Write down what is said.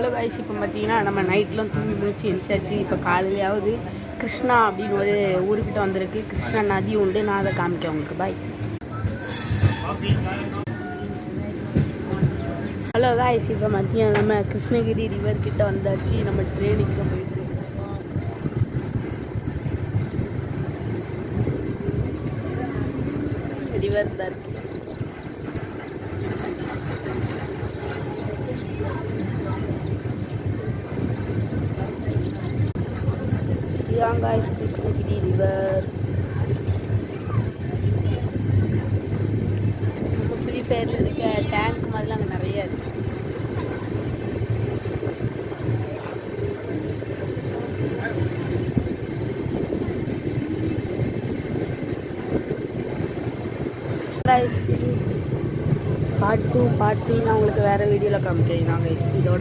Hello guys, இப்போ பார்த்தீங்கன்னா நம்ம நைட்லாம் தூங்கி முடிச்சு எழுந்தாச்சு. இப்போ காலையிலாவது கிருஷ்ணா அப்படின்னு ஒரு ஊருக்கிட்ட வந்திருக்கு. கிருஷ்ணா நதி உண்டு, நான் அதை காமிக்கேன் உங்களுக்கு. பாய். ஹலோ கைஸ், இப்போ மத்தியம் நம்ம கிருஷ்ணகிரி ரிவர் கிட்ட வந்தாச்சு. நம்ம ட்ரெயினுக்கு போயிட்டு இருக்கோம். ரிவர் தான் இருக்கு. guys, Krishnagiri river. ஃப்ரீ ஃபயரில் இருக்க டேங்க் மாதிரிலாம் அங்கே நிறைய இருக்கு. பார்ட் 2 நான் உங்களுக்கு வேறு வீடியோவில் காமிக்கிறேன். கைஸ் இதோட